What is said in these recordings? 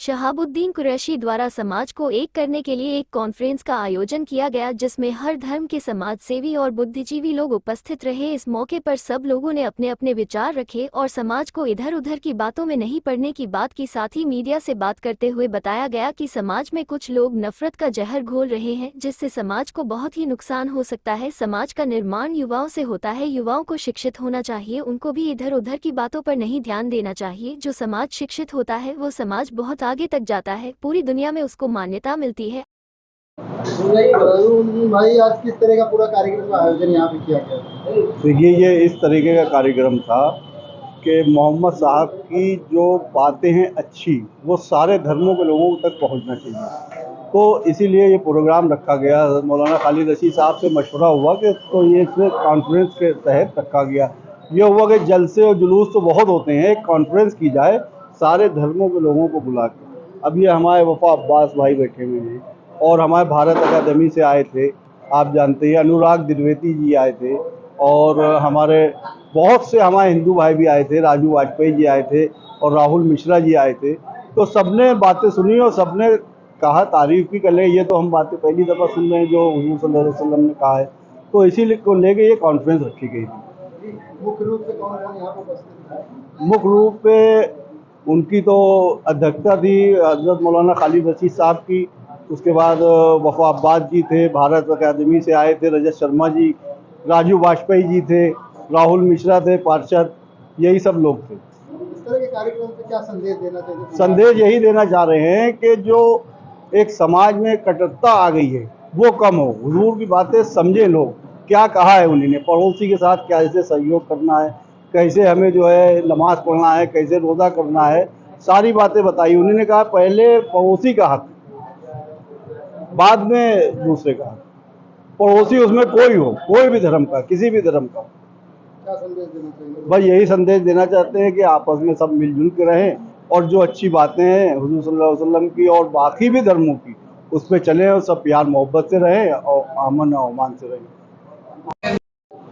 शहाबुद्दीन कुरैशी द्वारा समाज को एक करने के लिए एक कॉन्फ्रेंस का आयोजन किया गया, जिसमें हर धर्म के समाज सेवी और बुद्धिजीवी लोग उपस्थित रहे। इस मौके पर सब लोगों ने अपने अपने विचार रखे और समाज को इधर उधर की बातों में नहीं पड़ने की बात की। साथ ही मीडिया से बात करते हुए बताया गया कि समाज में कुछ लोग नफरत का जहर घोल रहे हैं, जिससे समाज को बहुत ही नुकसान हो सकता है। समाज का निर्माण युवाओं से होता है, युवाओं को शिक्षित होना चाहिए, उनको भी इधर उधर की बातों पर नहीं ध्यान देना चाहिए। जो समाज शिक्षित होता है वो समाज बहुत आगे तक जाता है, पूरी दुनिया में उसको मान्यता मिलती है। भाई आज किस तरह का पूरा कार्यक्रम का आयोजन यहाँ पे किया गया? देखिए, ये इस तरीके का कार्यक्रम था कि मोहम्मद साहब की जो बातें हैं अच्छी, वो सारे धर्मों के लोगों तक पहुंचना चाहिए। तो इसीलिए ये प्रोग्राम रखा गया। हज़रत मौलाना खालिद रशीद साहब से मशवरा हुआ कि तो ये इस कॉन्फ्रेंस के तहत रखा गया। ये हुआ कि जलसे और जुलूस तो बहुत होते हैं, एक कॉन्फ्रेंस की जाए सारे धर्मों के लोगों को बुला के। अब ये हमारे वफा अब्बास भाई बैठे हुए हैं और हमारे भारत अकादमी से आए थे, आप जानते हैं, अनुराग द्विवेदी जी आए थे और हमारे बहुत से हमारे हिंदू भाई भी आए थे, राजू वाजपेयी जी आए थे और राहुल मिश्रा जी आए थे। तो सबने बातें सुनी और सबने कहा, तारीफ भी कर ले, ये तो हम बातें पहली दफ़ा सुन रहे हैं जो हुजूर सल्लल्लाहु अलैहि वसल्लम ने कहा है। तो इसी को लेके ये कॉन्फ्रेंस रखी गई थी। मुख्य रूप से कौन कौन यहाँ पे उपस्थित है? मुख्य रूप पे उनकी तो अध्यक्षता थी हज़रत मौलाना खालिद रशीद साहब की। उसके बाद वफा अब्बास जी थे, भारत अकादमी से आए थे रजत शर्मा जी, राजू वाजपेयी जी थे, राहुल मिश्रा थे पार्षद, यही सब लोग थे। इस तरह के कार्यक्रम से क्या संदेश देना चाहिए? संदेश यही देना चाह रहे हैं कि जो एक समाज में कटुता आ गई है वो कम हो, हुजूर की बातें समझे लोग, क्या कहा है उन्होंने, पड़ोसी के साथ कैसे सहयोग करना है, कैसे हमें जो है नमाज पढ़ना है, कैसे रोज़ा करना है, सारी बातें बताई। उन्होंने कहा पहले पड़ोसी का हक, बाद में दूसरे का हक। पड़ोसी उसमें कोई हो, कोई भी धर्म का, किसी भी धर्म का। क्या संदेश देना चाहिए? बस यही संदेश देना चाहते हैं कि आपस में सब मिलजुल के रहें और जो अच्छी बातें हैं हुजूर सल्लल्लाहु अलैहि वसल्लम की और बाकी भी धर्मों की, उस पर चलें और सब प्यार मोहब्बत से रहें और अमन और अमान से रहें।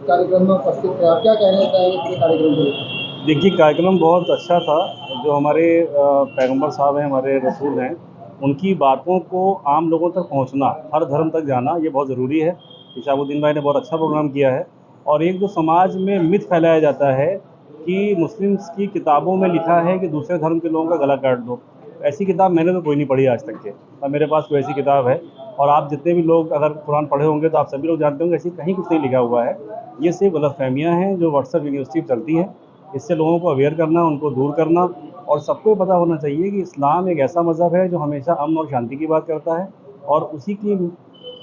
कार्यक्रम में उपस्थित थे, आप क्या कहना चाहेंगे पूरे कार्यक्रम को लेकर? देखिए, कार्यक्रम बहुत अच्छा था। जो हमारे पैगंबर साहब हैं, हमारे रसूल हैं, उनकी बातों को आम लोगों तक पहुंचना, हर धर्म तक जाना, ये बहुत ज़रूरी है। शहाबुद्दीन भाई ने बहुत अच्छा प्रोग्राम किया है। और एक जो समाज में मिथ फैलाया जाता है कि मुस्लिम्स की किताबों में लिखा है कि दूसरे धर्म के लोगों का गला काट दो, ऐसी किताब मैंने तो कोई नहीं पढ़ी आज तक के, और मेरे पास कोई ऐसी किताब है। और आप जितने भी लोग अगर कुरान पढ़े होंगे तो आप सभी लोग जानते होंगे ऐसी कहीं कुछ नहीं लिखा हुआ है। ये सिर्फ गलतफहमियाँ हैं जो व्हाट्सएप यूनिवर्सिटी पर चलती हैं। इससे लोगों को अवेयर करना, उनको दूर करना, और सबको पता होना चाहिए कि इस्लाम एक ऐसा मज़हब है जो हमेशा अमन और शांति की बात करता है, और उसी की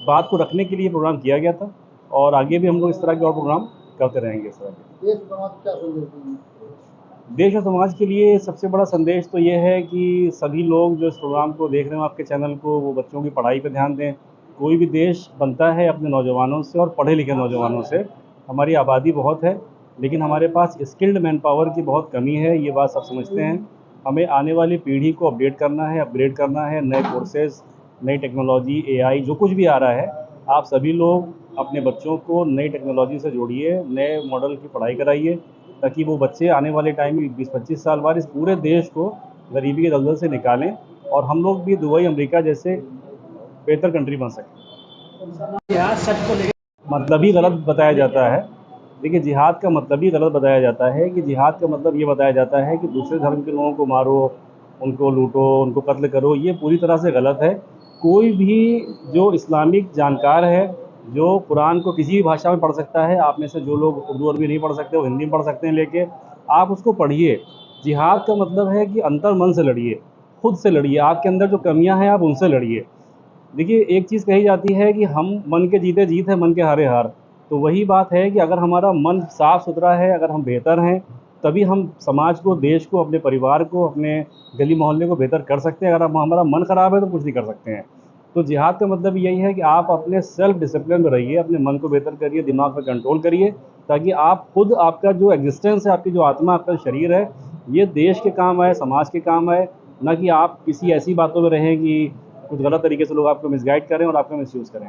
बात को रखने के लिए प्रोग्राम किया गया था। और आगे भी हम लोग इस तरह के और प्रोग्राम करते रहेंगे। इस तरह के देश समाज को क्या संदेश देंगे? देश और समाज के लिए सबसे बड़ा संदेश तो ये है कि सभी लोग जो इस प्रोग्राम को देख रहे हो, आपके चैनल को, वो बच्चों की पढ़ाई पे ध्यान दें। कोई भी देश बनता है अपने नौजवानों से और पढ़े लिखे नौजवानों से। हमारी आबादी बहुत है लेकिन हमारे पास स्किल्ड मैन पावर की बहुत कमी है, ये बात सब समझते हैं। हमें आने वाली पीढ़ी को अपडेट करना है, अपग्रेड करना है, नए कोर्सेज, नई टेक्नोलॉजी, एआई, जो कुछ भी आ रहा है, आप सभी लोग अपने बच्चों को नई टेक्नोलॉजी से जोड़िए, नए मॉडल की पढ़ाई कराइए, ताकि वो बच्चे आने वाले टाइम में 20-25 साल बाद इस पूरे देश को गरीबी के दलदल से निकालें और हम लोग भी दुबई, अमेरिका जैसे बेहतर कंट्री बन सकें। यहाँ सच को लेकर मतलब ही गलत बताया जाता है। देखिए, जिहाद का मतलब ही गलत बताया जाता है कि जिहाद का मतलब ये बताया जाता है कि दूसरे धर्म के लोगों को मारो, उनको लूटो, उनको कत्ल करो। ये पूरी तरह से गलत है। कोई भी जो इस्लामिक जानकार है, जो कुरान को किसी भी भाषा में पढ़ सकता है, आप में से जो लोग उर्दू अरबी नहीं पढ़ सकते वो हिंदी में पढ़ सकते हैं, लेके आप उसको पढ़िए। जिहाद का मतलब है कि अंतर मन से लड़िए, खुद से लड़िए, आपके अंदर जो कमियां हैं आप उनसे लड़िए। देखिए, एक चीज़ कही जाती है कि हम मन के जीते जीत है, मन के हारे हार। तो वही बात है कि अगर हमारा मन साफ़ सुथरा है, अगर हम बेहतर हैं, तभी हम समाज को, देश को, अपने परिवार को, अपने गली मोहल्ले को बेहतर कर सकते हैं। अगर हमारा मन ख़राब है तो कुछ नहीं कर सकते हैं। तो जिहाद का मतलब यही है कि आप अपने सेल्फ डिसिप्लिन में रहिए, अपने मन को बेहतर करिए, दिमाग पर कंट्रोल करिए, ताकि आप खुद, आपका जो एग्जिस्टेंस है, आपकी जो आत्मा, आपका शरीर है, ये देश के काम आए, समाज के काम आए, ना कि आप किसी ऐसी बातों में रहें कि कुछ गलत तरीके से लोग आपको मिसगाइड करें और आपका मिसयूज़ करें।